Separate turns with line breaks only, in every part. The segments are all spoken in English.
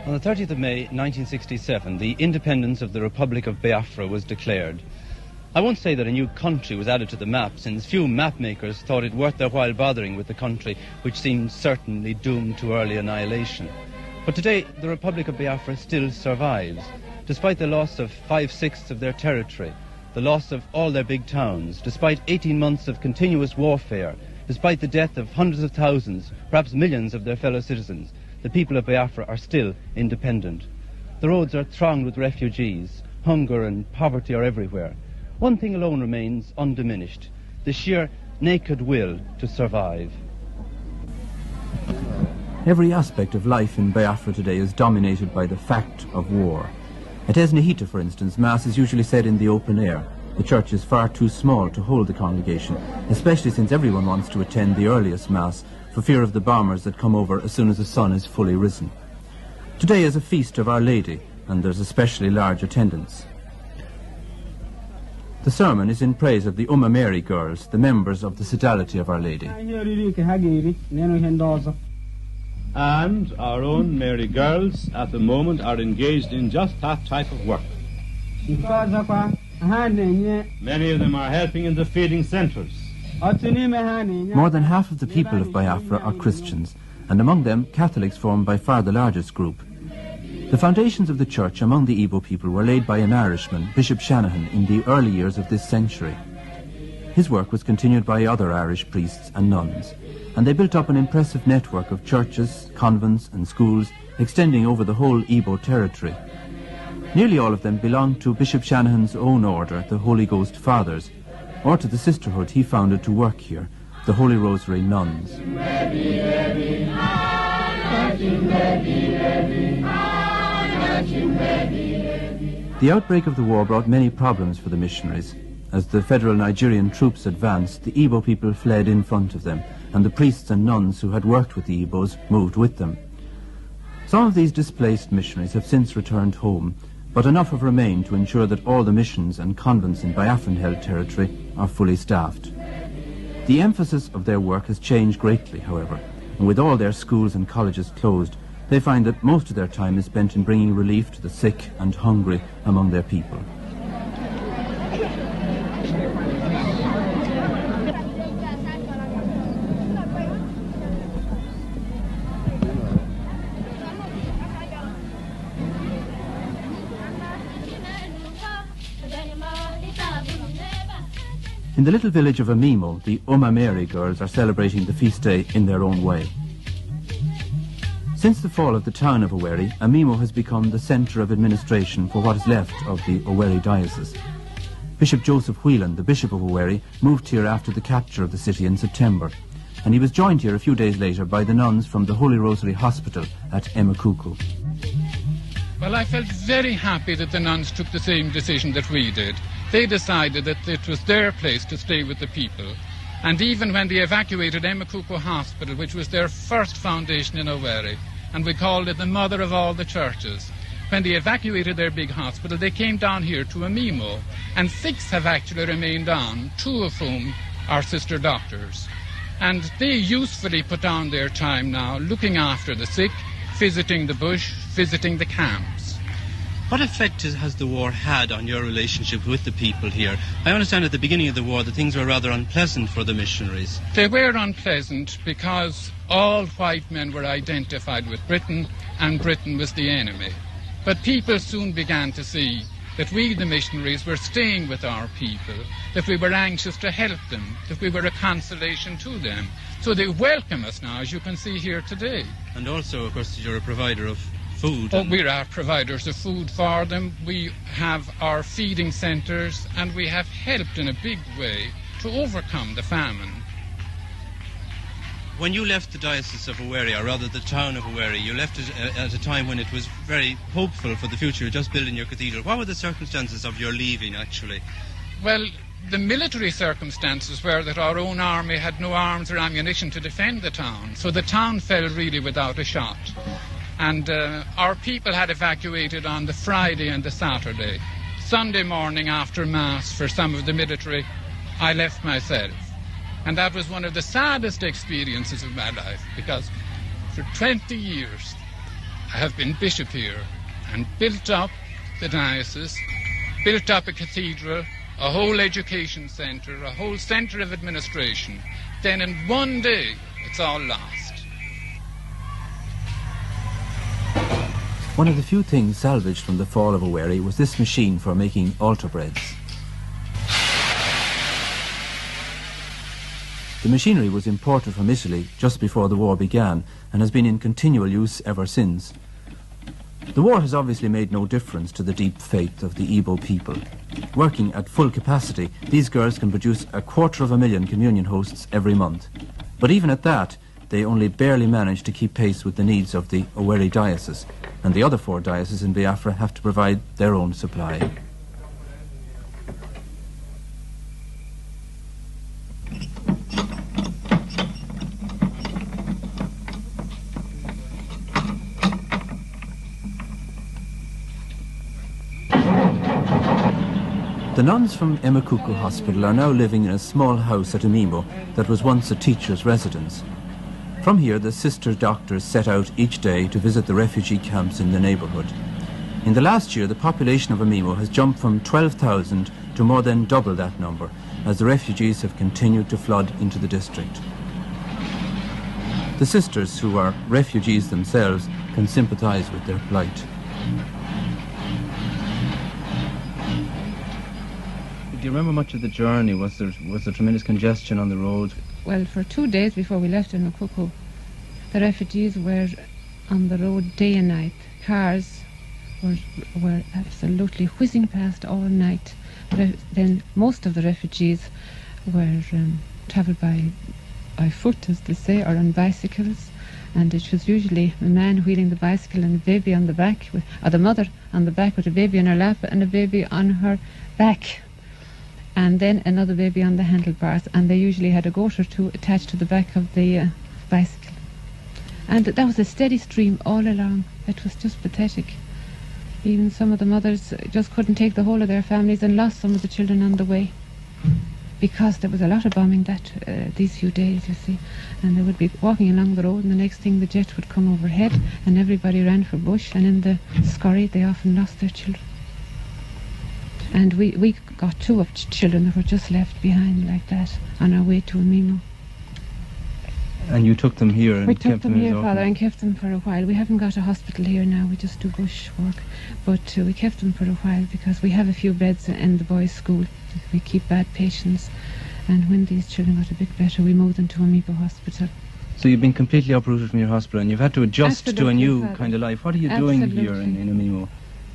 On the 30th of May 1967, the independence of the Republic of Biafra was declared. I won't say that a new country was added to the map, since few map makers thought it worth their while bothering with the country which seemed certainly doomed to early annihilation. But today, the Republic of Biafra still survives, despite the loss of 5/6 of their territory, the loss of all their big towns, despite 18 months of continuous warfare, despite the death of hundreds of thousands, perhaps millions of their fellow citizens. The people of Biafra are still independent. The roads are thronged with refugees. Hunger and poverty are everywhere. One thing alone remains undiminished: the sheer naked will to survive.
Every aspect of life in Biafra today is dominated by the fact of war. At Esnehita, for instance, Mass is usually said in the open air. The church is far too small to hold the congregation, especially since everyone wants to attend the earliest Mass for fear of the bombers that come over as soon as the sun is fully risen. Today is a feast of Our Lady, and there's especially large attendance. The sermon is in praise of the Mary girls, the members of the Sodality of Our Lady.
And our own Mary girls at the moment are engaged in just that type of work. Many of them are helping in the feeding centres.
More than half of the people of Biafra are Christians, and among them Catholics form by far the largest group. The foundations of the church among the Igbo people were laid by an Irishman, Bishop Shanahan, in the early years of this century. His work was continued by other Irish priests and nuns, and they built up an impressive network of churches, convents and schools extending over the whole Igbo territory. Nearly all of them belonged to Bishop Shanahan's own order, the Holy Ghost Fathers, or to the sisterhood he founded to work here, the Holy Rosary Nuns. The outbreak of the war brought many problems for the missionaries. As the federal Nigerian troops advanced, the Igbo people fled in front of them, and the priests and nuns who had worked with the Igbos moved with them. Some of these displaced missionaries have since returned home, but enough have remained to ensure that all the missions and convents in Biafran-held territory are fully staffed. The emphasis of their work has changed greatly, however, and with all their schools and colleges closed, they find that most of their time is spent in bringing relief to the sick and hungry among their people. In the little village of Amimo, the Mary girls are celebrating the feast day in their own way. Since the fall of the town of Owerri, Amimo has become the centre of administration for what is left of the Owerri diocese. Bishop Joseph Whelan, the Bishop of Owerri, moved here after the capture of the city in September, and he was joined here a few days later by the nuns from the Holy Rosary Hospital at Emekuku.
Well, I felt very happy that the nuns took the same decision that we did. They decided that it was their place to stay with the people. And even when they evacuated Emekuku Hospital, which was their first foundation in Owerri, and we called it the mother of all the churches, when they evacuated their big hospital, they came down here to Amimo, and 6 have actually remained on, 2 of whom are sister doctors. And they usefully put down their time now looking after the sick, visiting the bush, visiting the camps.
What effect has the war had on your relationship with the people here? I understand at the beginning of the war that things were rather unpleasant for the missionaries.
They were unpleasant because all white men were identified with Britain, and Britain was the enemy. But people soon began to see that we, the missionaries, were staying with our people, that we were anxious to help them, that we were a consolation to them. So they welcome us now, as you can see here today.
And also, of course, you're a provider of food.
Oh, we are providers of food for them. We have our feeding centres, and we have helped in a big way to overcome the famine.
When you left the Diocese of Owerri, or rather the town of Owerri, you left it at a time when it was very hopeful for the future, just building your cathedral. What were the circumstances of your leaving, actually?
Well, the military circumstances were that our own army had no arms or ammunition to defend the town, so the town fell really without a shot. And our people had evacuated on the Friday and the Saturday. Sunday morning after Mass for some of the military, I left myself. And that was one of the saddest experiences of my life, because for 20 years I have been bishop here and built up the diocese, built up a cathedral, a whole education centre, a whole centre of administration. Then in one day, it's all lost.
One of the few things salvaged from the fall of Owerri was this machine for making altar breads. The machinery was imported from Italy just before the war began and has been in continual use ever since. The war has obviously made no difference to the deep faith of the Igbo people. Working at full capacity, these girls can produce 250,000 communion hosts every month. But even at that, they only barely manage to keep pace with the needs of the Owerri diocese, and the other 4 dioceses in Biafra have to provide their own supply. The nuns from Emekuku Hospital are now living in a small house at Emimo that was once a teacher's residence. From here, the sister doctors set out each day to visit the refugee camps in the neighbourhood. In the last year, the population of Emimo has jumped from 12,000 to more than double that number, as the refugees have continued to flood into the district. The sisters, who are refugees themselves, can sympathise with their plight. Do you remember much of the journey? Was there tremendous congestion on the road?
Well, for 2 days before we left Emekuku, the refugees were on the road day and night. Cars were absolutely whizzing past all night. Then most of the refugees were travelled by foot, as they say, or on bicycles. And it was usually a man wheeling the bicycle and a baby on the back, or the mother on the back with a baby on her lap and a baby on her back. And then another baby on the handlebars, and they usually had a goat or 2 attached to the back of the bicycle. And that was a steady stream all along. It was just pathetic. Even some of the mothers just couldn't take the whole of their families and lost some of the children on the way, because there was a lot of bombing these few days, you see. And they would be walking along the road, and the next thing the jet would come overhead, and everybody ran for bush, and in the scurry they often lost their children. And we got 2 of children that were just left behind like that on our way to Emimo.
And you took them here and
we
kept
took them here, Father, and kept them for a while. We haven't got a hospital here now, we just do bush work. But we kept them for a while because we have a few beds in the boys' school. We keep bad patients. And when these children got a bit better, we moved them to Emimo Hospital.
So you've been completely uprooted from your hospital and you've had to adjust to a new
Father.
kind of life. What are you doing here in Emimo?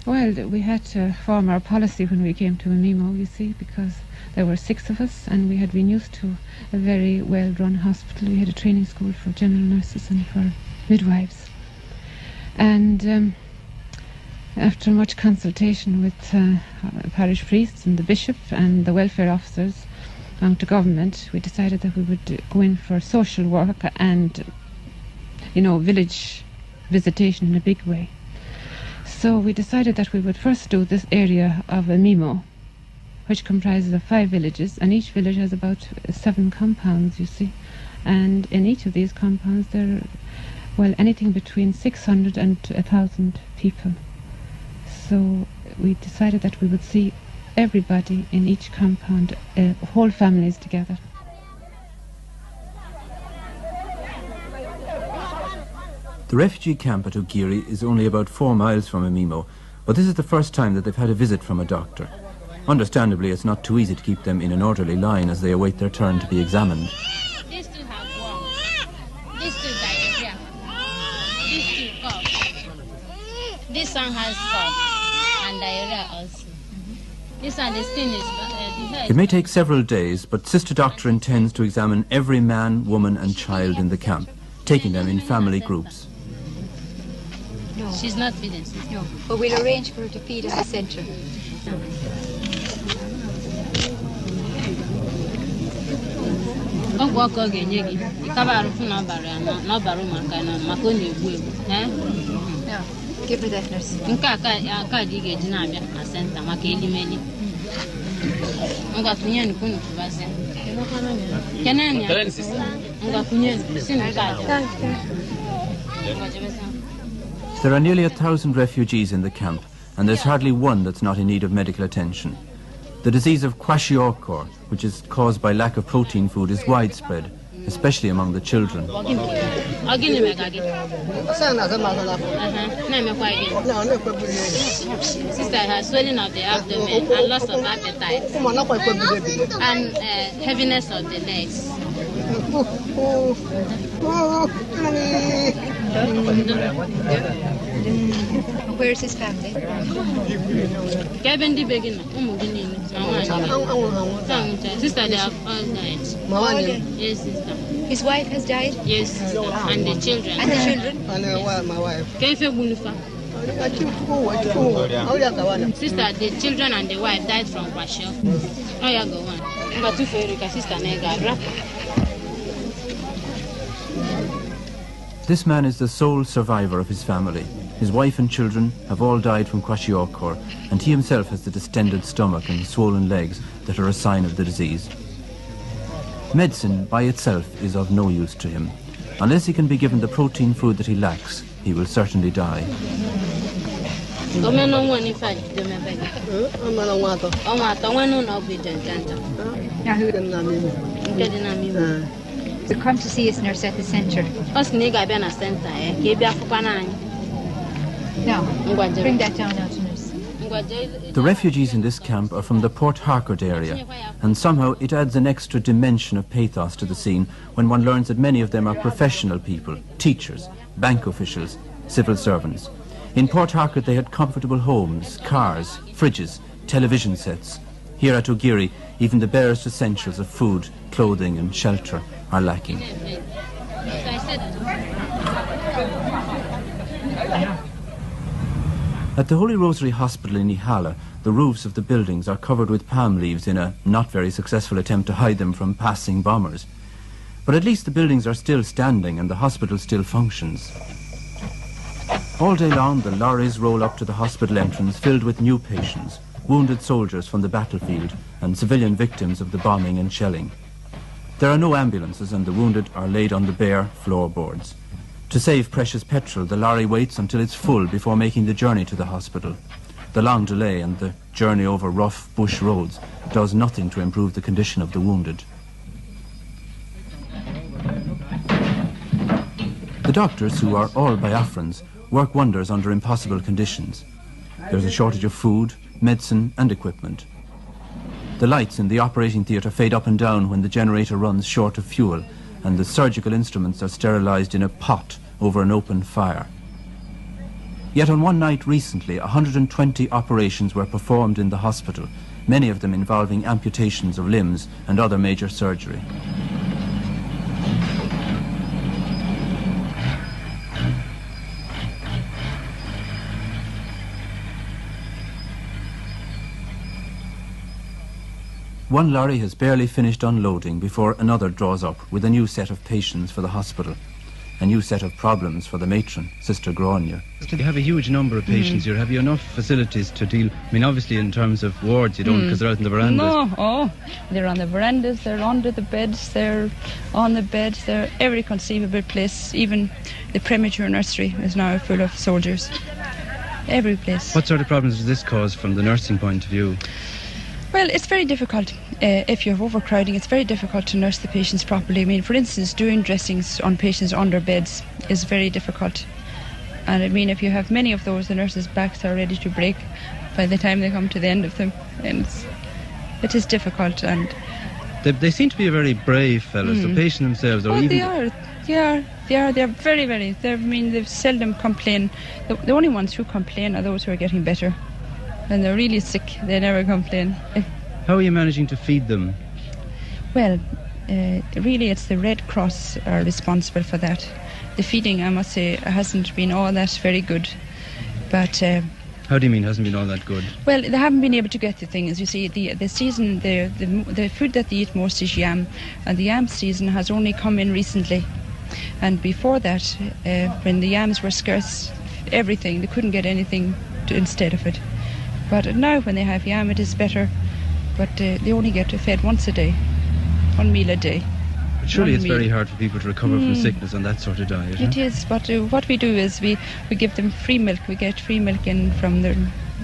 Well, we had to form our policy when we came to Emimo, you see, because there were 6 of us and we had been used to a very well-run hospital. We had a training school for general nurses and for midwives. And after much consultation with parish priests and the bishop and the welfare officers and the government, we decided that we would go in for social work and, village visitation in a big way. So we decided that we would first do this area of Emimo, which comprises of 5 villages, and each village has about 7 compounds, you see. And in each of these compounds there are, anything between 600 and 1,000 people. So we decided that we would see everybody in each compound, whole families together.
The refugee camp at Ugiri is only about 4 miles from Emimo, but this is the first time that they've had a visit from a doctor. Understandably, it's not too easy to keep them in an orderly line as they await their turn to be examined.
These 2 have worms. These 2 diarrhea. These 2 cough. This one has cough and diarrhea also. This one, the skin is...
It may take several days, but Sister Doctor intends to examine every man, woman and child in the camp, taking them in family groups.
No. She's not feeding.
No, but we'll arrange for her to feed at the centre. Give me that nurse.
There are nearly 1,000 refugees in the camp, and there's hardly one that's not in need of medical attention. The disease of kwashiorkor, which is caused by lack of protein food, is widespread, especially among the children.
Sister has swelling of the abdomen and loss of appetite and heaviness of the legs.
Where's his family?
Sister, they have all died. Yes, sister.
His wife has died?
Yes, sister. And the children.
And the children?
My wife. Sister, the children and the wife died from kwashiorkor. Oh, yeah, go on.
This man is the sole survivor of his family. His wife and children have all died from kwashiorkor, and he himself has the distended stomach and swollen legs that are a sign of the disease. Medicine by itself is of no use to him. Unless he can be given the protein food that he lacks, he will certainly die.
So come to see us, nurse, at the centre. Now, bring that down now to nurse.
The refugees in this camp are from the Port Harcourt area, and somehow it adds an extra dimension of pathos to the scene when one learns that many of them are professional people, teachers, bank officials, civil servants. In Port Harcourt they had comfortable homes, cars, fridges, television sets. Here at Ugiri, even the barest essentials of food, clothing and shelter are lacking. At the Holy Rosary Hospital in Ihala, the roofs of the buildings are covered with palm leaves in a not very successful attempt to hide them from passing bombers. But at least the buildings are still standing and the hospital still functions. All day long, the lorries roll up to the hospital entrance filled with new patients, wounded soldiers from the battlefield and civilian victims of the bombing and shelling. There are no ambulances and the wounded are laid on the bare floorboards. To save precious petrol, the lorry waits until it's full before making the journey to the hospital. The long delay and the journey over rough bush roads does nothing to improve the condition of the wounded. The doctors, who are all Biafrans, work wonders under impossible conditions. There's a shortage of food, medicine and equipment. The lights in the operating theatre fade up and down when the generator runs short of fuel, and the surgical instruments are sterilised in a pot over an open fire. Yet on one night recently, 120 operations were performed in the hospital, many of them involving amputations of limbs and other major surgery. One lorry has barely finished unloading before another draws up with a new set of patients for the hospital, a new set of problems for the matron, Sister Gronya.
You have a huge number of patients here. Have you enough facilities to deal? I mean, obviously in terms of wards you don't, because they're out in the verandas.
No, they're on the verandas, they're under the beds, they're on the beds, they're every conceivable place. Even the premature nursery is now full of soldiers. Every place.
What sort of problems does this cause from the nursing point of view?
Well, it's very difficult. If you have overcrowding, it's very difficult to nurse the patients properly. I mean, for instance, doing dressings on patients under beds is very difficult. And I mean, if you have many of those, the nurses' backs are ready to break by the time they come to the end of them. And it is difficult. And
they seem to be very brave fellows, the patients themselves. Or
they are. They're very, very. I mean, they seldom complain. The only ones who complain are those who are getting better. When they're really sick, they never complain.
How are you managing to feed them?
Well, really it's the Red Cross are responsible for that. The feeding, I must say, hasn't been all that very good. But
How do you mean hasn't been all that good?
Well, they haven't been able to get the things. You see, the season, the food that they eat most is yam, and the yam season has only come in recently. And before that, when the yams were scarce, everything, they couldn't get anything instead of it. But now when they have yam, it is better. But they only get fed once a day, 1 meal a day.
But surely it's very hard for people to recover from sickness on that sort of diet.
It is, but what we do is we give them free milk. We get free milk in from the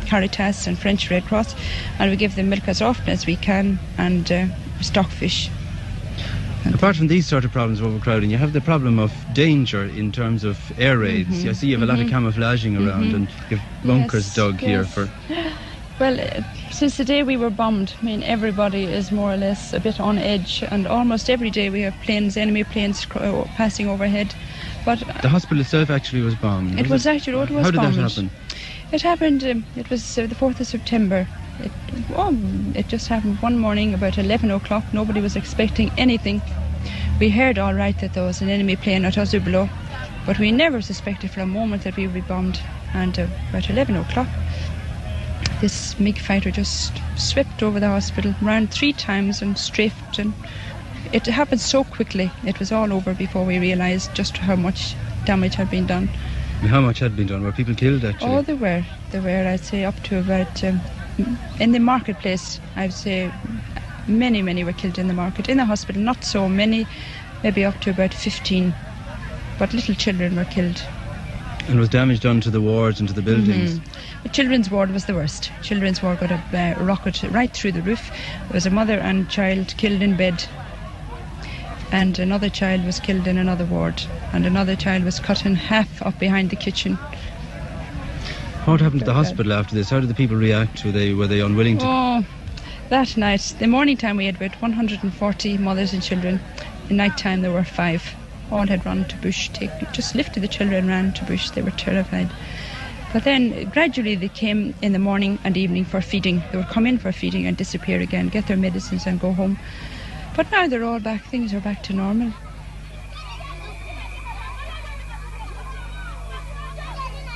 Caritas and French Red Cross, and we give them milk as often as we can, and stock fish.
Apart from these sort of problems of overcrowding, you have the problem of danger in terms of air raids. I see you have a lot of camouflaging around, and you have bunkers dug here for...
Well, since the day we were bombed, I mean, everybody is more or less a bit on edge, and almost every day we have planes, enemy planes passing overhead. But
the hospital itself actually was bombed.
It was actually, it was
How did
bombed.
that happen?
It happened, it was the 4th of September. It just happened one morning about 11 o'clock. Nobody was expecting anything. We heard all right that there was an enemy plane at us below, but we never suspected for a moment that we would be bombed. And about 11 o'clock, this MiG fighter just swept over the hospital, ran 3 times and strafed, and it happened so quickly. It was all over before we realised just how much damage had been done.
How much had been done? Were people killed actually?
Oh, there were, I'd say up to about, in the marketplace, I'd say many were killed in the market. In the hospital, not so many, maybe up to about 15, but little children were killed.
And was damage done to the wards and to the buildings?
The children's ward was the worst. Children's ward got a rocket right through the roof. There was a mother and child killed in bed, and another child was killed in another ward, and another child was cut in half up behind the kitchen.
What happened to the hospital after this? How did the people react? Were they unwilling to...
Oh, that night, the morning time, we had about 140 mothers and children. In night time there were 5. All had run to bush, just lifted the children, ran to bush. They were terrified. But then gradually they came in the morning and evening for feeding. They would come in for feeding and disappear again, get their medicines and go home. But now they're all back, things are back to normal.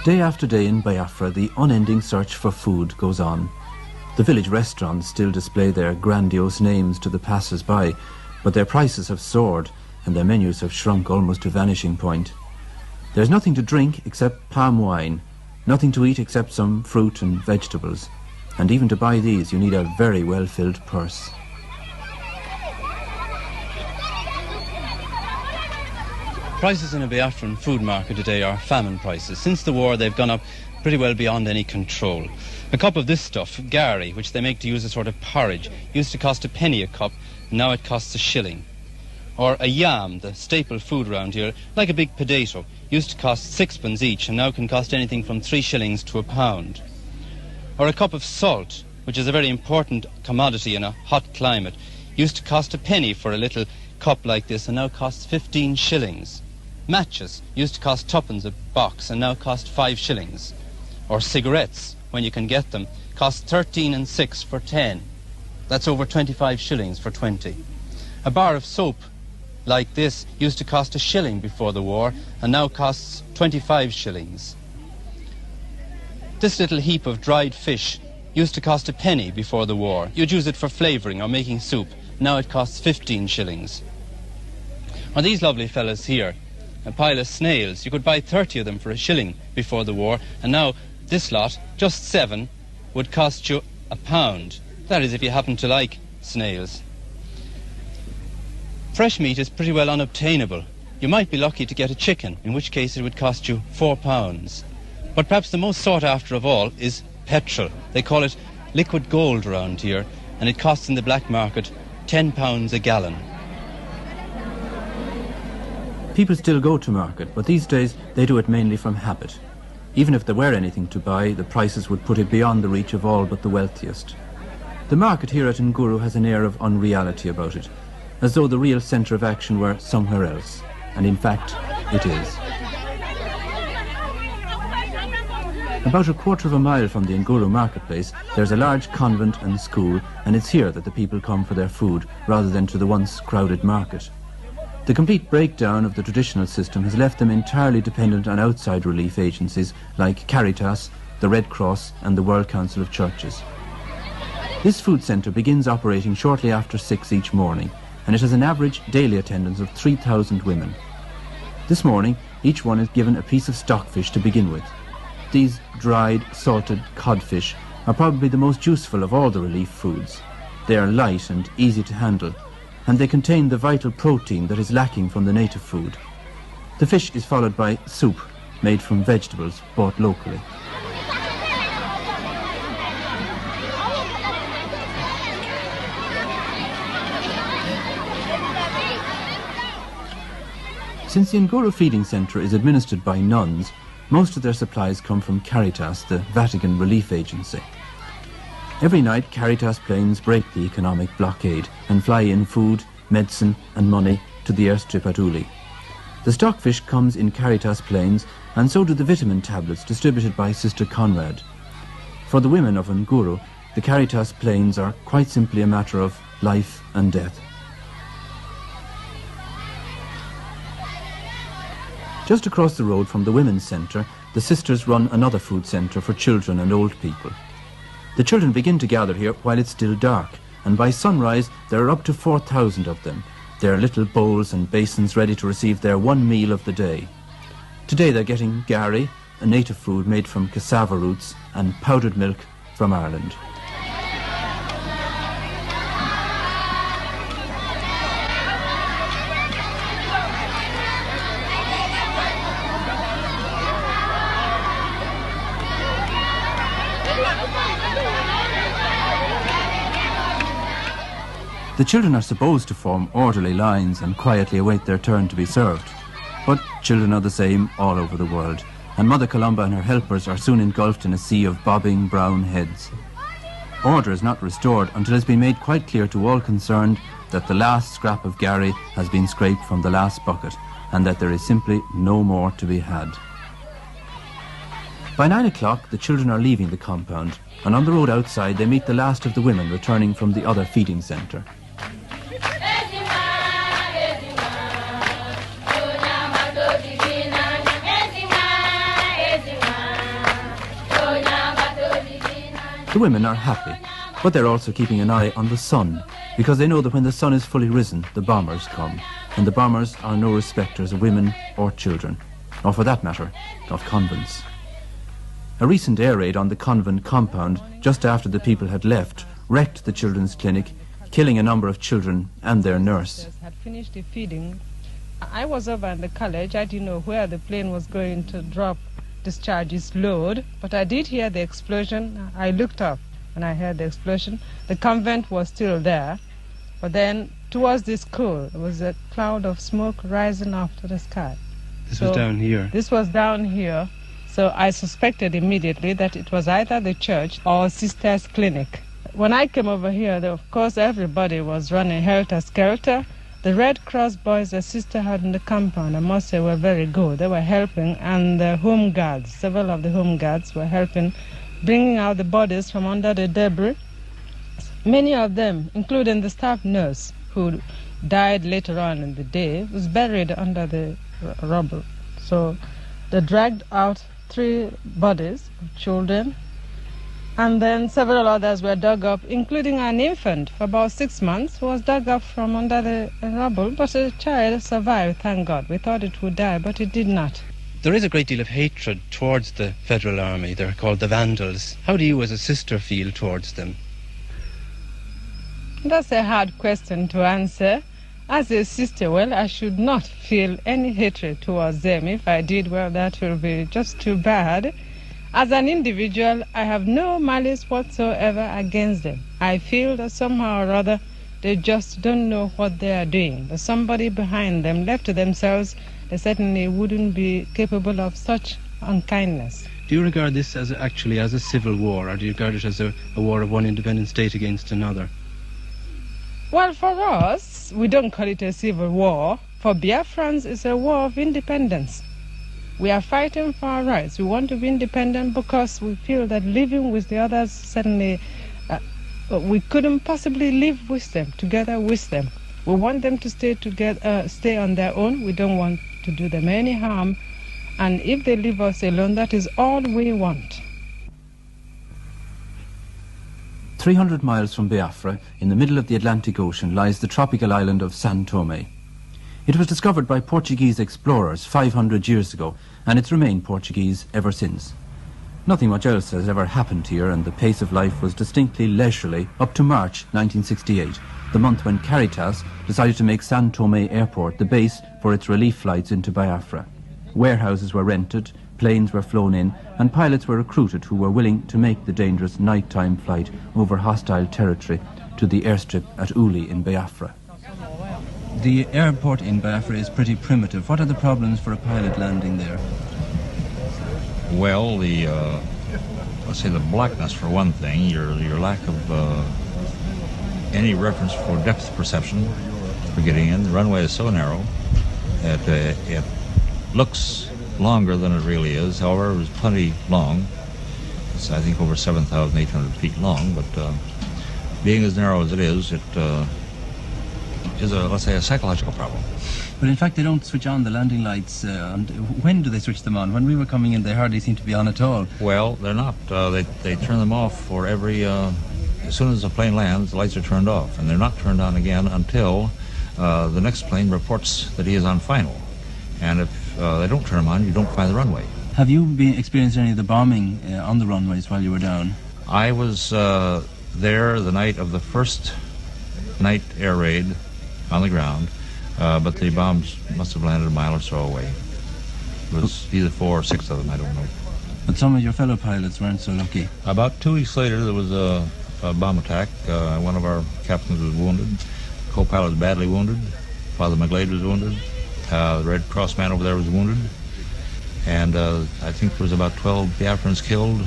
Day after day in Biafra, the unending search for food goes on. The village restaurants still display their grandiose names to the passers-by, but their prices have soared, and their menus have shrunk almost to vanishing point. There's nothing to drink except palm wine, nothing to eat except some fruit and vegetables, and even to buy these you need a very well-filled purse.
Prices in a Biafran food market today are famine prices. Since the war they've gone up pretty well beyond any control. A cup of this stuff, gari, which they make to use as sort of porridge, used to cost a penny a cup, and now it costs a shilling. Or a yam, the staple food around here, like a big potato, used to cost 6pence each and now can cost anything from 3 shillings to £1. Or a cup of salt, which is a very important commodity in a hot climate, used to cost a penny for a little cup like this and now costs 15 shillings. Matches used to cost 2pence a box and now cost 5 shillings. Or cigarettes, when you can get them, cost 13 and 6 for 10. That's over 25 shillings for 20. A bar of soap like this used to cost a shilling before the war and now costs 25 shillings. This little heap of dried fish used to cost a penny before the war. You'd use it for flavouring or making soup. Now it costs 15 shillings. Or these lovely fellas here, a pile of snails. You could buy 30 of them for a shilling before the war, and now this lot, just 7, would cost you £1. That is if you happen to like snails. Fresh meat is pretty well unobtainable. You might be lucky to get a chicken, in which case it would cost you £4. But perhaps the most sought after of all is petrol. They call it liquid gold around here, and it costs in the black market £10 a gallon.
People still go to market, but these days they do it mainly from habit. Even if there were anything to buy, the prices would put it beyond the reach of all but the wealthiest. The market here at Nguru has an air of unreality about it, as though the real centre of action were somewhere else, and in fact, it is. About a quarter of a mile from the Nguru marketplace, there's a large convent and school, and it's here that the people come for their food, rather than to the once crowded market. The complete breakdown of the traditional system has left them entirely dependent on outside relief agencies like Caritas, the Red Cross and the World Council of Churches. This food centre begins operating shortly after 6 each morning, and it has an average daily attendance of 3,000 women. This morning, each one is given a piece of stockfish to begin with. These dried, salted codfish are probably the most useful of all the relief foods. They are light and easy to handle, and they contain the vital protein that is lacking from the native food. The fish is followed by soup, made from vegetables bought locally. Since the Nguru Feeding Centre is administered by nuns, most of their supplies come from Caritas, the Vatican relief agency. Every night, Caritas planes break the economic blockade and fly in food, medicine and money to the airstrip at Uli. The stockfish comes in Caritas planes, and so do the vitamin tablets distributed by Sister Conrad. For the women of Nguru, the Caritas planes are quite simply a matter of life and death. Just across the road from the Women's Centre, the sisters run another food centre for children and old people. The children begin to gather here while it's still dark, and by sunrise there are up to 4,000 of them. Their little bowls and basins ready to receive their one meal of the day. Today they're getting gari, a native food made from cassava roots, and powdered milk from Ireland. The children are supposed to form orderly lines and quietly await their turn to be served. But children are the same all over the world, and Mother Columba and her helpers are soon engulfed in a sea of bobbing brown heads. Order is not restored until it's been made quite clear to all concerned that the last scrap of gari has been scraped from the last bucket, and that there is simply no more to be had. By 9 o'clock, the children are leaving the compound, and on the road outside they meet the last of the women returning from the other feeding centre. The women are happy, but they're also keeping an eye on the sun, because they know that when the sun is fully risen, the bombers come, and the bombers are no respecters of women or children, or for that matter, of convents. A recent air raid on the convent compound, just after the people had left, wrecked the children's clinic, killing a number of children and their nurse.
Had finished the feeding. I was over in the college. I didn't know where the plane was going to discharge its load, but I did hear the explosion. I looked up and I heard the explosion. The convent was still there, but then towards the school there was a cloud of smoke rising up to the sky.
This was down here?
This was down here, so I suspected immediately that it was either the church or Sister's clinic. When I came over here, of course everybody was running helter-skelter. The Red Cross boys the sister had in the compound, I must say, were very good. They were helping, and the home guards, several of the home guards were helping, bringing out the bodies from under the debris. Many of them, including the staff nurse, who died later on in the day, was buried under the rubble. So they dragged out 3 bodies of children, and then several others were dug up, including an infant for about 6 months who was dug up from under the rubble. But the child survived, thank God. We thought it would die, but it did not.
There is a great deal of hatred towards the Federal Army. They're called the Vandals. How do you as a sister feel towards them?
That's a hard question to answer. As a sister, well, I should not feel any hatred towards them. If I did, well, that will be just too bad. As an individual, I have no malice whatsoever against them. I feel that somehow or other they just don't know what they are doing. There's somebody behind them. Left to themselves, they certainly wouldn't be capable of such unkindness.
Do you regard this as actually as a civil war, or do you regard it as a war of one independent state against another?
Well, for us, we don't call it a civil war. For Biafrans, it's a war of independence. We are fighting for our rights. We want to be independent because we feel that living with the others, certainly we couldn't possibly live with them, together with them. We want them to stay together, stay on their own. We don't want to do them any harm. And if they leave us alone, that is all we want.
300 miles from Biafra, in the middle of the Atlantic Ocean, lies the tropical island of São Tomé. It was discovered by Portuguese explorers 500 years ago, and it's remained Portuguese ever since. Nothing much else has ever happened here, and the pace of life was distinctly leisurely up to March 1968, the month when Caritas decided to make São Tomé Airport the base for its relief flights into Biafra. Warehouses were rented, planes were flown in, and pilots were recruited who were willing to make the dangerous nighttime flight over hostile territory to the airstrip at Uli in Biafra.
The airport in Biafra is pretty primitive. What are the problems for a pilot landing there?
Well, let's say the blackness for one thing, your lack of any reference for depth perception for getting in. The runway is so narrow that it looks longer than it really is. However, it's plenty long. It's, I think, over 7,800 feet long, but being as narrow as it is let's say, a psychological problem.
But in fact, they don't switch on the landing lights. When do they switch them on? When we were coming in, they hardly seemed to be on at all.
Well, they're not. They turn them off for every... as soon as the plane lands, the lights are turned off, and they're not turned on again until the next plane reports that he is on final. And if they don't turn them on, you don't fly the runway.
Have you experienced any of the bombing on the runways while you were down?
I was there the night of the first night air raid on the ground, but the bombs must have landed a mile or so away. It was either 4 or 6 of them, I don't know.
But some of your fellow pilots weren't so lucky.
About 2 weeks later, there was a bomb attack. One of our captains was wounded. The co-pilot was badly wounded. Father McGlade was wounded. The Red Cross man over there was wounded. And I think there was about 12 Biafrans killed.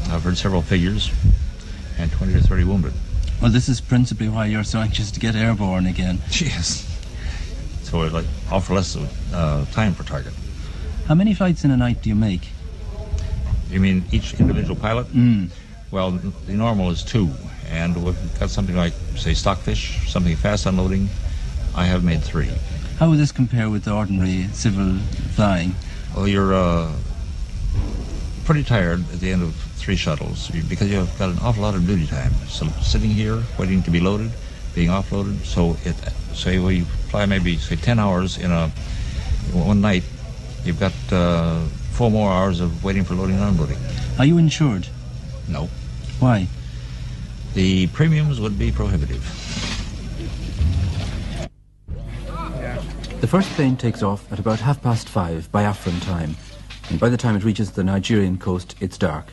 I've heard several figures. And 20 to 30 wounded.
Well, this is principally why you're so anxious to get airborne again.
Yes. So it offer less time for target.
How many flights in a night do you make?
You mean each individual pilot?
Mm.
Well, the normal is 2. And we've got something like, say, stockfish, something fast unloading. I have made 3.
How would this compare with the ordinary civil flying?
Well, you're pretty tired at the end of 3 shuttles because you've got an awful lot of duty time. So sitting here, waiting to be loaded, being offloaded. So say we fly maybe, say, 10 hours in one night, you've got 4 more hours of waiting for loading and unloading.
Are you insured?
No.
Why?
The premiums would be prohibitive.
The first plane takes off at about 5:30 Biafran time, and by the time it reaches the Nigerian coast, it's dark.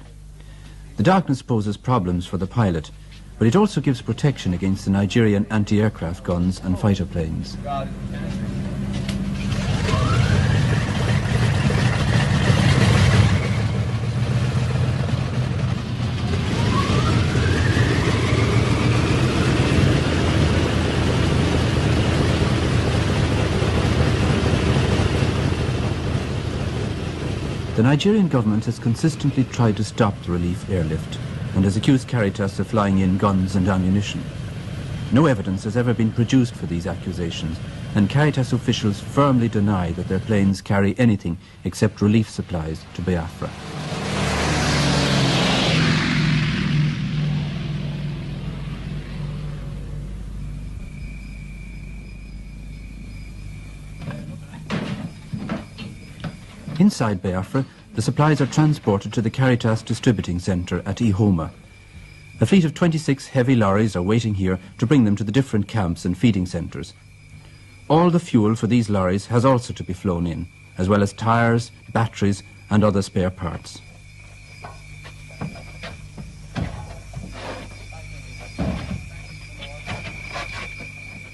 The darkness poses problems for the pilot, but it also gives protection against the Nigerian anti-aircraft guns and fighter planes. The Nigerian government has consistently tried to stop the relief airlift and has accused Caritas of flying in guns and ammunition. No evidence has ever been produced for these accusations, and Caritas officials firmly deny that their planes carry anything except relief supplies to Biafra. Inside Biafra, the supplies are transported to the Caritas Distributing Centre at Ihoma. A fleet of 26 heavy lorries are waiting here to bring them to the different camps and feeding centres. All the fuel for these lorries has also to be flown in, as well as tyres, batteries and other spare parts.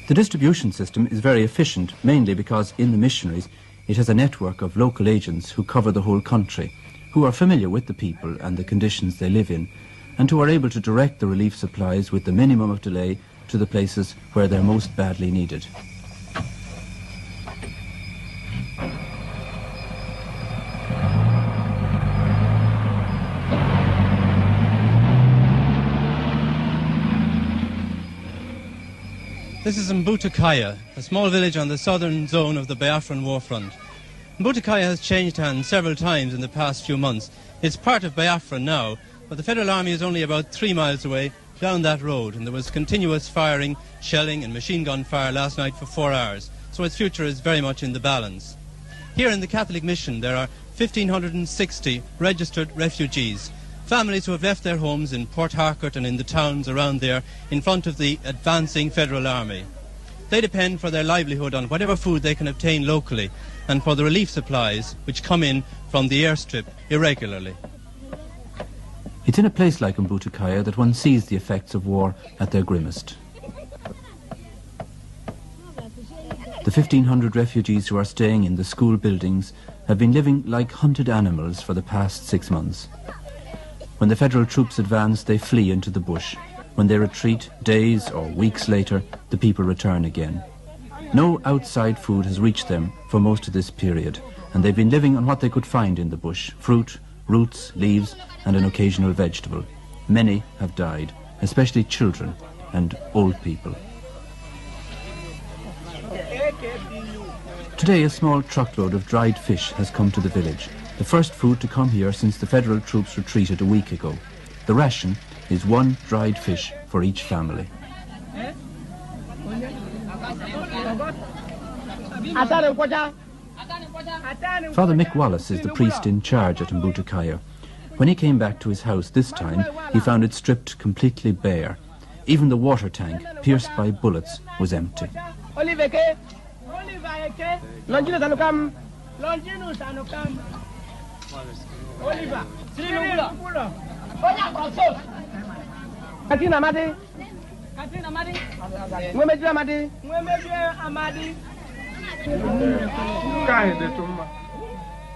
The distribution system is very efficient, mainly because in the missionaries it has a network of local agents who cover the whole country, who are familiar with the people and the conditions they live in, and who are able to direct the relief supplies with the minimum of delay to the places where they're most badly needed.
This is Mbutakaya, a small village on the southern zone of the Biafran war front. Mbutakaya has changed hands several times in the past few months. It's part of Biafra now, but the Federal Army is only about 3 miles away down that road, and there was continuous firing, shelling and machine gun fire last night for 4 hours, so its future is very much in the balance. Here in the Catholic Mission there are 1,560 registered refugees, families who have left their homes in Port Harcourt and in the towns around there in front of the advancing Federal Army. They depend for their livelihood on whatever food they can obtain locally and for the relief supplies which come in from the airstrip irregularly.
It's in a place like Mbutukaya that one sees the effects of war at their grimmest. The 1,500 refugees who are staying in the school buildings have been living like hunted animals for the past 6 months. When the federal troops advance, they flee into the bush. When they retreat, days or weeks later, the people return again. No outside food has reached them for most of this period, and they've been living on what they could find in the bush: fruit, roots, leaves, and an occasional vegetable. Many have died, especially children and old people. Today, a small truckload of dried fish has come to the village, the first food to come here since the federal troops retreated a week ago. The ration is 1 dried fish for each family. Father Mick Wallace is the priest in charge at Mbutukaya. When he came back to his house this time, he found it stripped completely bare. Even the water tank, pierced by bullets, was empty.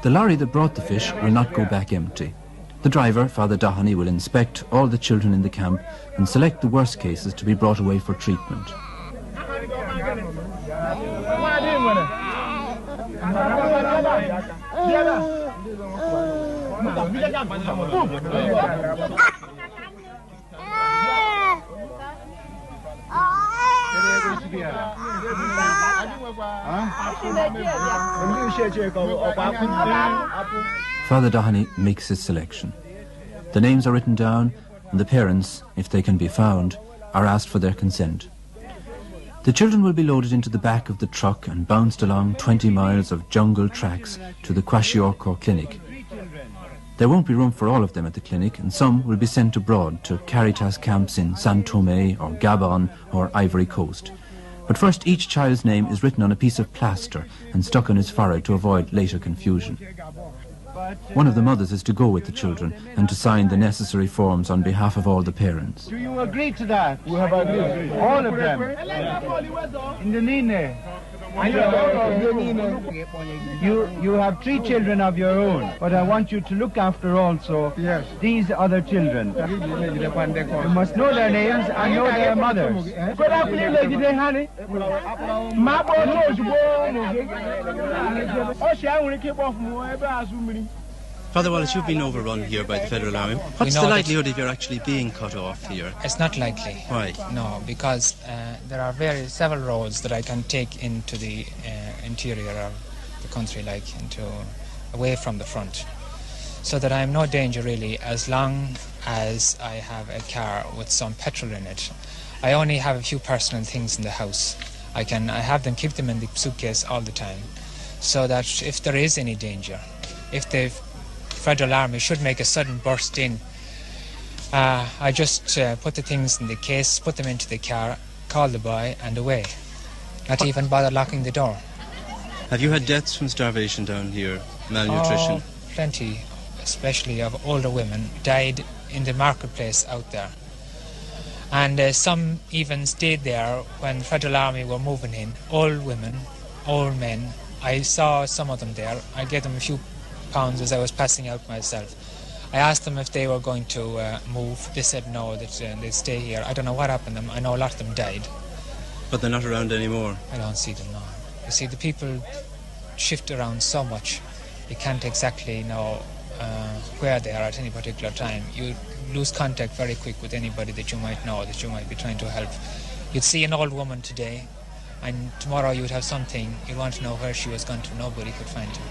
The lorry that brought the fish will not go back empty. The driver, Father Doheny, will inspect all the children in the camp and select the worst cases to be brought away for treatment. Father Doheny makes his selection. The names are written down, and the parents, if they can be found, are asked for their consent. The children will be loaded into the back of the truck and bounced along 20 miles of jungle tracks to the Kwashiorkor clinic. There won't be room for all of them at the clinic, and some will be sent abroad to Caritas camps in San Tomé or Gabon or Ivory Coast. But first, each child's name is written on a piece of plaster and stuck on his forehead to avoid later confusion. One of the mothers is to go with the children and to sign the necessary forms on behalf of all the parents.
Do you agree to that? We have agreed. All of them. In the Nine. You have 3 children of your own, but I want you to look after also these other children. You must know their names and know their mothers.
Father Wallace, you've been overrun here by the Federal Army. What's the likelihood of you're actually being cut off here?
It's not likely.
Why?
No, because there are several roads that I can take into the interior of the country, like away from the front, so that I'm no danger really, as long as I have a car with some petrol in it. I only have a few personal things in the house. I have them, keep them in the suitcase all the time, so that if there is any danger, if the Federal Army should make a sudden burst in, I just put the things in the case, put them into the car, call the boy and away. Not even bother locking the door.
Have you had deaths from starvation down here, malnutrition?
Oh, plenty, especially of older women, died in the marketplace out there. And some even stayed there when the Federal Army were moving in. Old women, old men. I saw some of them there. I gave them a few pounds as I was passing out myself. I asked them if they were going to move. They said no, that they'd stay here. I don't know what happened to them. I know a lot of them died.
But they're not around anymore?
I don't see them now. You see, the people shift around so much, you can't exactly know where they are at any particular time. You lose contact very quick with anybody that you might know, that you might be trying to help. You'd see an old woman today, and tomorrow you would have something. You'd want to know where she was gone to. Nobody could find her.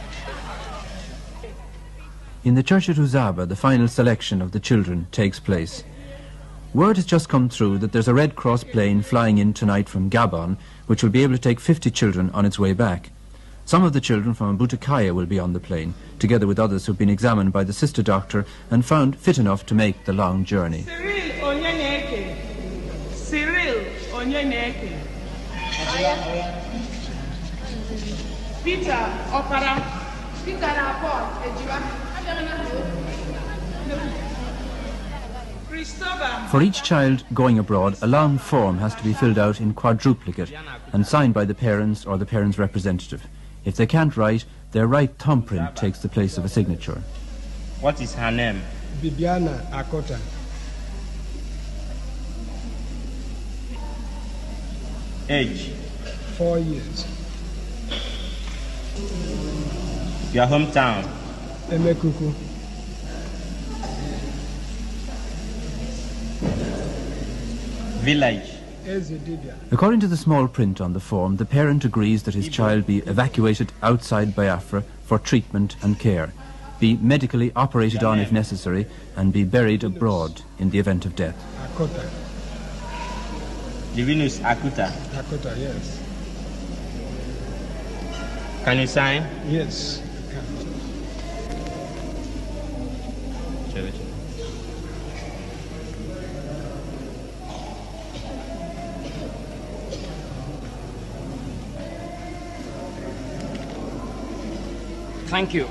In the church at Uzaba, the final selection of the children takes place. Word has just come through that there's a Red Cross plane flying in tonight from Gabon, which will be able to take 50 children on its way back. Some of the children from Butakaya will be on the plane, together with others who've been examined by the sister doctor and found fit enough to make the long journey.
Cyril Onyeneke. Peter Okara. Peter Raport.
For each child going abroad, a long form has to be filled out in quadruplicate and signed by the parents or the parents' representative. If they can't write, their right thumbprint takes the place of a signature.
What is her name?
Bibiana Akota.
Age?
4 years.
Your hometown?
Emekuku.
Village?
According to the small print on the form, the parent agrees that his child be evacuated outside Biafra for treatment and care, be medically operated on if necessary, and be buried abroad in the event of death.
Akota.
Divinus Akuta?
Akota, yes.
Can you sign?
Yes.
Thank you.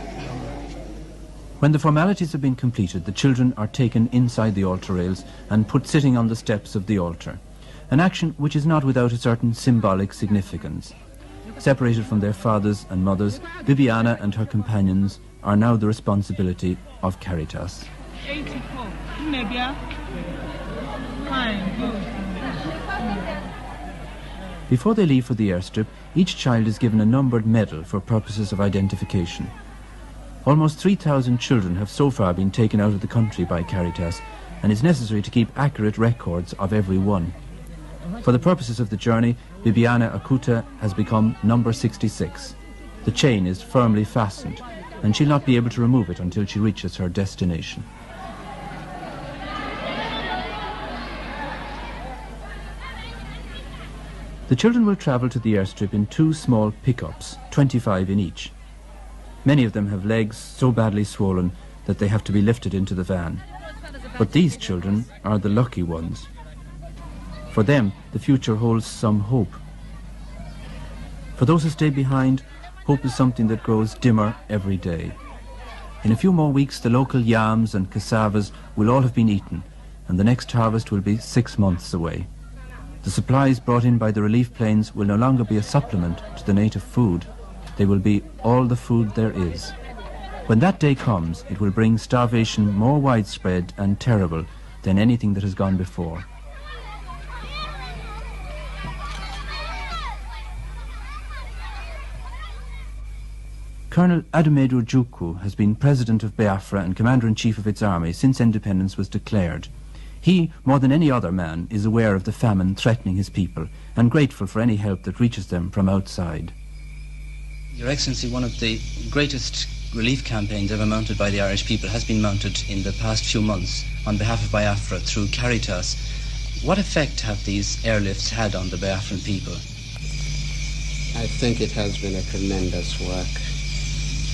When the formalities have been completed, the children are taken inside the altar rails and put sitting on the steps of the altar, an action which is not without a certain symbolic significance. Separated from their fathers and mothers, Bibiana and her companions are now the responsibility of Caritas.
84. Fine, good.
Before they leave for the airstrip, each child is given a numbered medal for purposes of identification. Almost 3,000 children have so far been taken out of the country by Caritas, and it's necessary to keep accurate records of every one. For the purposes of the journey, Bibiana Akuta has become number 66. The chain is firmly fastened, and she'll not be able to remove it until she reaches her destination. The children will travel to the airstrip in 2 small pickups, 25 in each. Many of them have legs so badly swollen that they have to be lifted into the van. But these children are the lucky ones. For them, the future holds some hope. For those who stay behind, hope is something that grows dimmer every day. In a few more weeks, the local yams and cassavas will all have been eaten, and the next harvest will be 6 months away. The supplies brought in by the relief planes will no longer be a supplement to the native food. They will be all the food there is. When that day comes, it will bring starvation more widespread and terrible than anything that has gone before. Colonel Adumedu Ojukwu has been president of Biafra and commander-in-chief of its army since independence was declared. He, more than any other man, is aware of the famine threatening his people and grateful for any help that reaches them from outside.
Your Excellency, one of the greatest relief campaigns ever mounted by the Irish people has been mounted in the past few months on behalf of Biafra through Caritas. What effect have these airlifts had on the Biafran people?
I think it has been a tremendous work,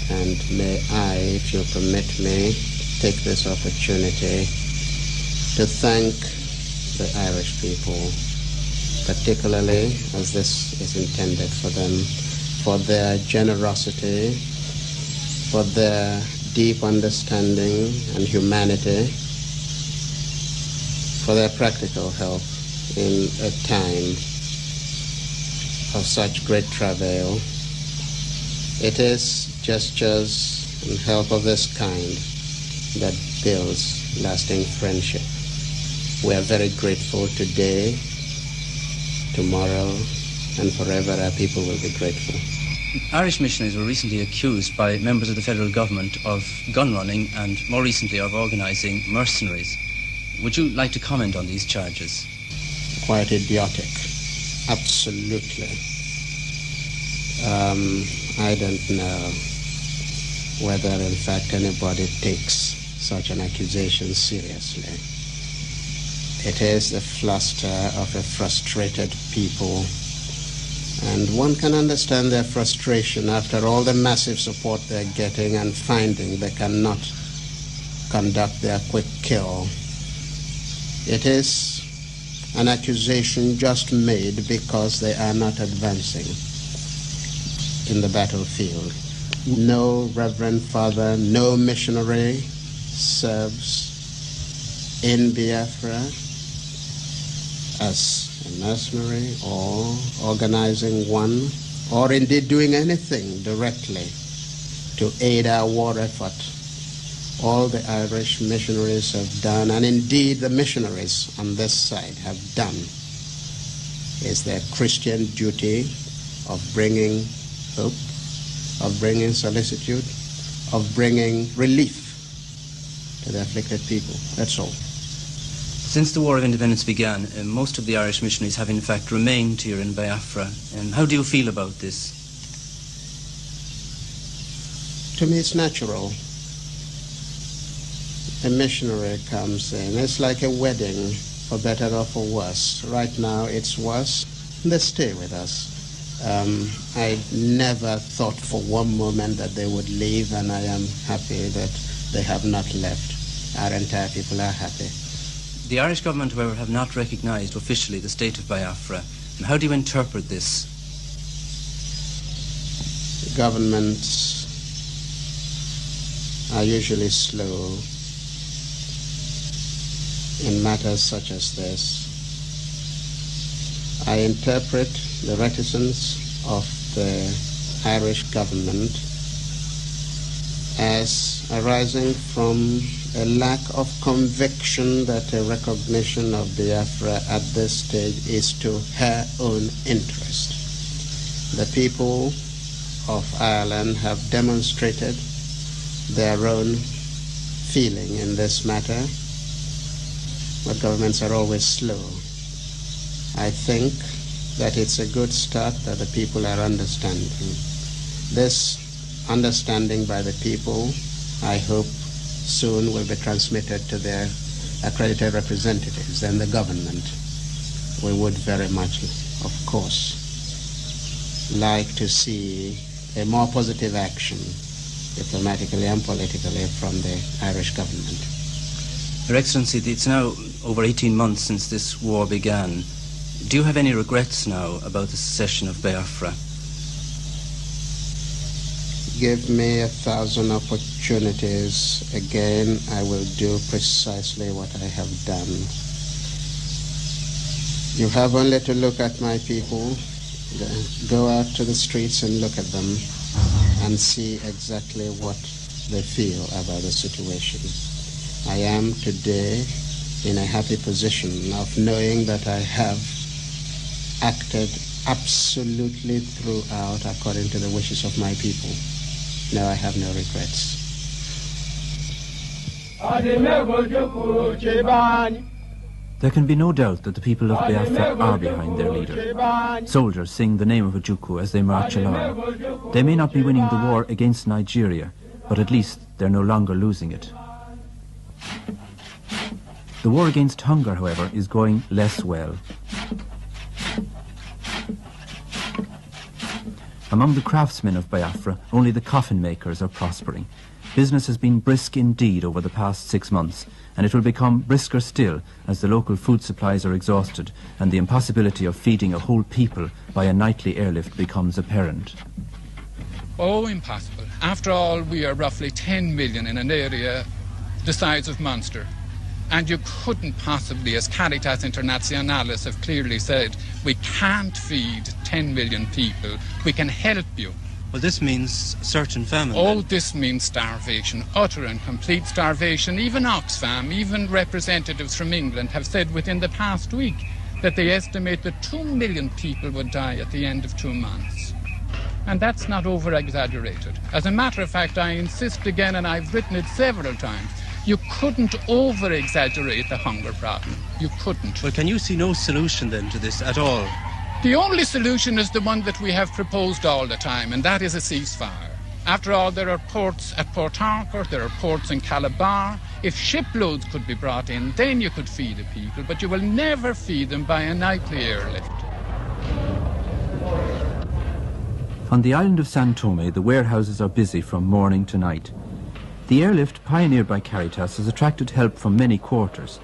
and may I, if you permit me, take this opportunity to thank the Irish people, particularly as this is intended for them, for their generosity, for their deep understanding and humanity, for their practical help in a time of such great travail. It is gestures and help of this kind that builds lasting friendship. We are very grateful today, tomorrow, and forever our people will be grateful.
Irish missionaries were recently accused by members of the federal government of gun running and more recently of organising mercenaries. Would you like to comment on these charges?
Quite idiotic. Absolutely. I don't know whether in fact anybody takes such an accusation seriously. It is the fluster of a frustrated people. And one can understand their frustration after all the massive support they're getting and finding they cannot conduct their quick kill. It is an accusation just made because they are not advancing in the battlefield. No reverend father, no missionary serves in Biafra as a mercenary or organizing one, or indeed doing anything directly to aid our war effort. All the Irish missionaries have done, and indeed the missionaries on this side have done, is their Christian duty of bringing hope, of bringing solicitude, of bringing relief to the afflicted people. That's all.
Since the War of Independence began, most of the Irish missionaries have in fact remained here in Biafra. How do you feel about this?
To me it's natural. A missionary comes in. It's like a wedding, for better or for worse. Right now it's worse. They stay with us. I never thought for one moment that they would leave, and I am happy that they have not left. Our entire people are happy.
The Irish government, however, have not recognised officially the state of Biafra. How do you interpret this?
Governments are usually slow in matters such as this. I interpret the reticence of the Irish government as arising from a lack of conviction that a recognition of Biafra at this stage is to her own interest. The people of Ireland have demonstrated their own feeling in this matter, but governments are always slow. I think that it's a good start that the people are understanding. This understanding by the people, I hope, soon will be transmitted to their accredited representatives and the government. We would very much, of course, like to see a more positive action, diplomatically and politically, from the Irish government.
Your Excellency, it's now over 18 months since this war began. Do you have any regrets now about the secession of Biafra?
Give me 1,000 opportunities again, I will do precisely what I have done. You have only to look at my people, go out to the streets and look at them and see exactly what they feel about the situation. I am today in a happy position of knowing that I have acted absolutely throughout according to the wishes of my people. No, I have no regrets.
There can be no doubt that the people of Biafra are behind their leader. Soldiers sing the name of Ojukwu as they march along. They may not be winning the war against Nigeria, but at least they're no longer losing it. The war against hunger, however, is going less well. Among the craftsmen of Biafra, only the coffin makers are prospering. Business has been brisk indeed over the past 6 months, and it will become brisker still as the local food supplies are exhausted and the impossibility of feeding a whole people by a nightly airlift becomes apparent.
Oh, impossible. After all, we are roughly 10 million in an area the size of Munster. And you couldn't possibly, as Caritas Internationalis have clearly said, we can't feed 10 million people. We can help you.
Well, this means certain famine.
Oh, this means starvation, utter and complete starvation. Even Oxfam, even representatives from England have said within the past week that they estimate that 2 million people would die at the end of 2 months. And that's not over-exaggerated. As a matter of fact, I insist again, and I've written it several times, you couldn't over-exaggerate the hunger problem. You couldn't.
Well, can you see no solution then to this at all?
The only solution is the one that we have proposed all the time, and that is a ceasefire. After all, there are ports at Port Harcourt, there are ports in Calabar. If shiploads could be brought in, then you could feed the people, but you will never feed them by a nightly airlift.
On the island of San Tome, the warehouses are busy from morning to night. The airlift, pioneered by Caritas, has attracted help from many quarters.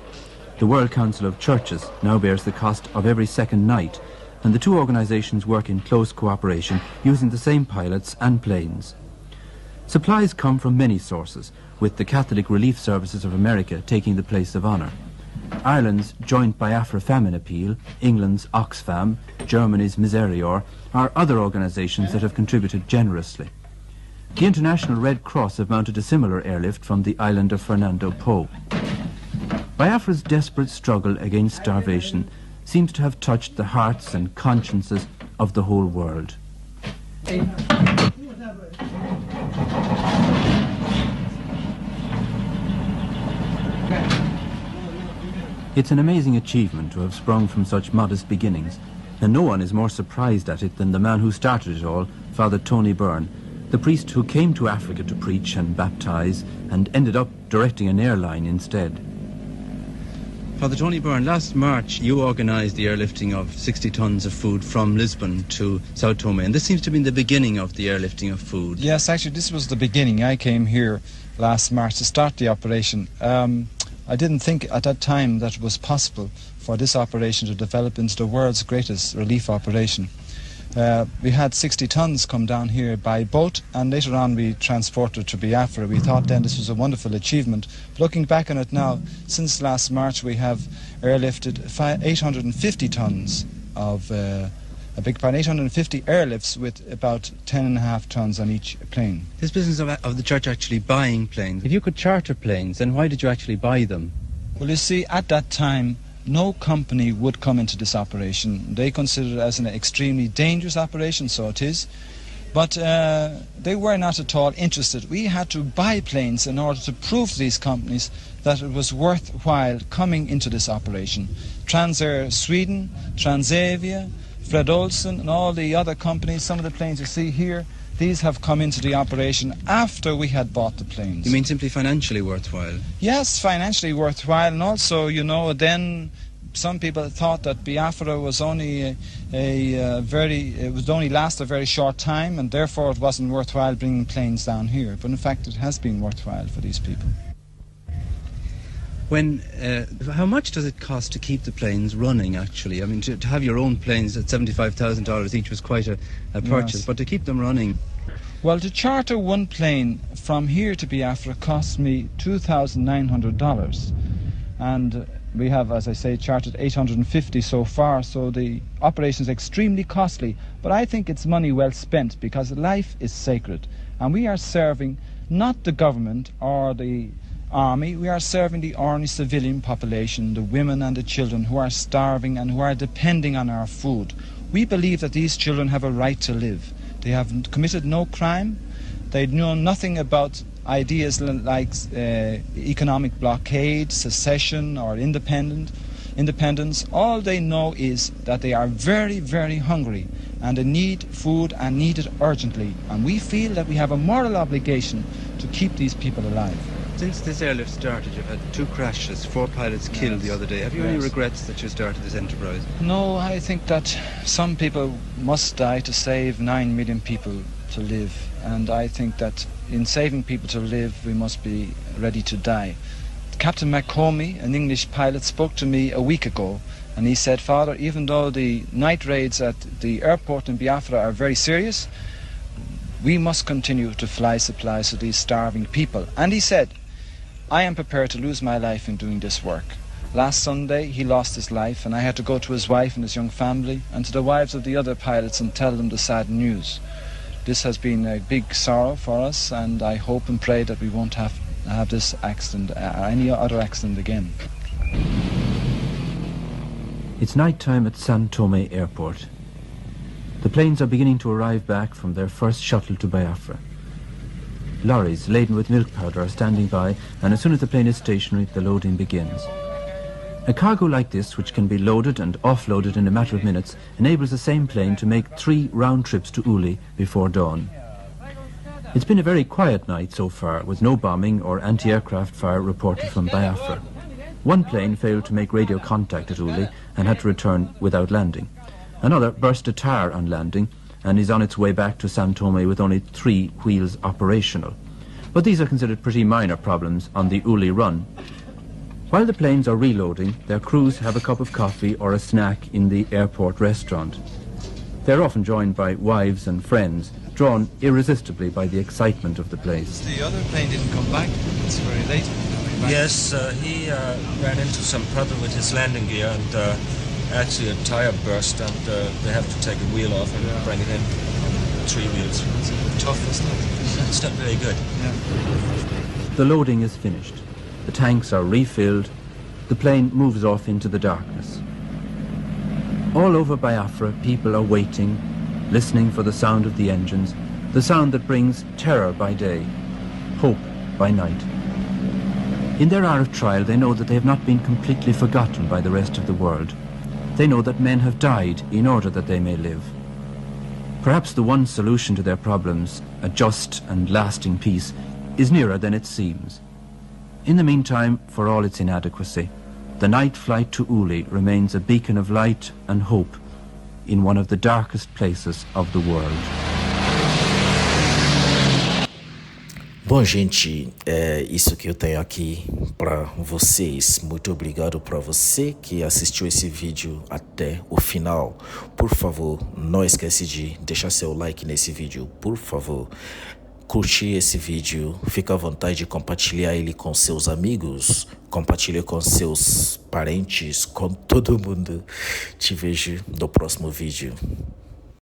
The World Council of Churches now bears the cost of every second night, and the two organisations work in close cooperation, using the same pilots and planes. Supplies come from many sources, with the Catholic Relief Services of America taking the place of honour. Ireland's Joint Biafra Famine Appeal, England's Oxfam, Germany's Miserior are other organisations that have contributed generously. The International Red Cross have mounted a similar airlift from the island of Fernando Po. Biafra's desperate struggle against starvation seems to have touched the hearts and consciences of the whole world. It's an amazing achievement to have sprung from such modest beginnings, and no one is more surprised at it than the man who started it all, Father Tony Byrne, the priest who came to Africa to preach and baptise and ended up directing an airline instead.
Father Tony Byrne, last March you organised the airlifting of 60 tonnes of food from Lisbon to Sao Tome, and this seems to be the beginning of the airlifting of food.
Yes, actually this was the beginning. I came here last March to start the operation. I didn't think at that time that it was possible for this operation to develop into the world's greatest relief operation. We had 60 tonnes come down here by boat, and later on we transported to Biafra. We thought then this was a wonderful achievement. But looking back on it now, since last March we have airlifted 850 tonnes of, 850 airlifts with about 10.5 tonnes on each plane.
This business of the church actually buying planes, if you could charter planes, then why did you actually buy them?
Well, you see, at that time, no company would come into this operation. They considered it as an extremely dangerous operation, so it is. But they were not at all interested. We had to buy planes in order to prove to these companies that it was worthwhile coming into this operation. Transair Sweden, Transavia, Fred Olsen and all the other companies, some of the planes you see here, these have come into the operation after we had bought the planes.
You mean simply financially worthwhile?
Yes, financially worthwhile, and also, you know, then some people thought that Biafra was only it would only last a very short time, and therefore it wasn't worthwhile bringing planes down here. But in fact, it has been worthwhile for these people.
How much does it cost to keep the planes running, actually? I mean, to have your own planes at $75,000 each was quite a purchase, yes. But to keep them running...
Well, to charter one plane from here to Biafra cost me $2,900. And we have, as I say, chartered 850 so far, so the operation is extremely costly. But I think it's money well spent, because life is sacred. And we are serving not the government or the army, we are serving the ordinary civilian population, the women and the children who are starving and who are depending on our food. We believe that these children have a right to live. They have committed no crime. They know nothing about ideas like economic blockade, secession or independence. All they know is that they are very, very hungry and they need food and need it urgently. And we feel that we have a moral obligation to keep these people alive.
Since this airlift started, you've had 2 crashes, 4 pilots killed the other day. Have you any regrets that you started this enterprise?
No, I think that some people must die to save 9 million people to live. And I think that in saving people to live, we must be ready to die. Captain McComey, an English pilot, spoke to me a week ago, and he said, Father, even though the night raids at the airport in Biafra are very serious, we must continue to fly supplies to these starving people. And he said, I am prepared to lose my life in doing this work. Last Sunday he lost his life, and I had to go to his wife and his young family and to the wives of the other pilots and tell them the sad news. This has been a big sorrow for us, and I hope and pray that we won't have this accident or any other accident again.
It's night time at San Tome Airport. The planes are beginning to arrive back from their first shuttle to Biafra. Lorries laden with milk powder are standing by, and as soon as the plane is stationary, the loading begins. A cargo like this, which can be loaded and offloaded in a matter of minutes, enables the same plane to make 3 round trips to Uli before dawn. It's been a very quiet night so far, with no bombing or anti-aircraft fire reported from Biafra. One plane failed to make radio contact at Uli and had to return without landing. Another burst a tire on landing and is on its way back to San Tome with only 3 wheels operational. But these are considered pretty minor problems on the Uli run. While the planes are reloading, their crews have a cup of coffee or a snack in the airport restaurant. They're often joined by wives and friends, drawn irresistibly by the excitement of the place.
The other plane didn't come back. It's very late.
Yes, he ran into some problem with his landing gear, and actually a tire burst, and they have to take a wheel off and bring it in on 3 wheels.
It's a bit tough, isn't it?
It's not very good.
Yeah. The loading is finished. The tanks are refilled. The plane moves off into the darkness. All over Biafra, people are waiting, listening for the sound of the engines, the sound that brings terror by day, hope by night. In their hour of trial, they know that they have not been completely forgotten by the rest of the world. They know that men have died in order that they may live. Perhaps the one solution to their problems, a just and lasting peace, is nearer than it seems. In the meantime, for all its inadequacy, the night flight to Uli remains a beacon of light and hope in one of the darkest places of the world.
Bom, gente, é isso que eu tenho aqui para vocês. Muito obrigado para você que assistiu esse vídeo até o final. Por favor, não esquece de deixar seu like nesse vídeo, por favor. Curtir esse vídeo, fica à vontade de compartilhar ele com seus amigos, compartilhe com seus parentes, com todo mundo. Te vejo no próximo vídeo.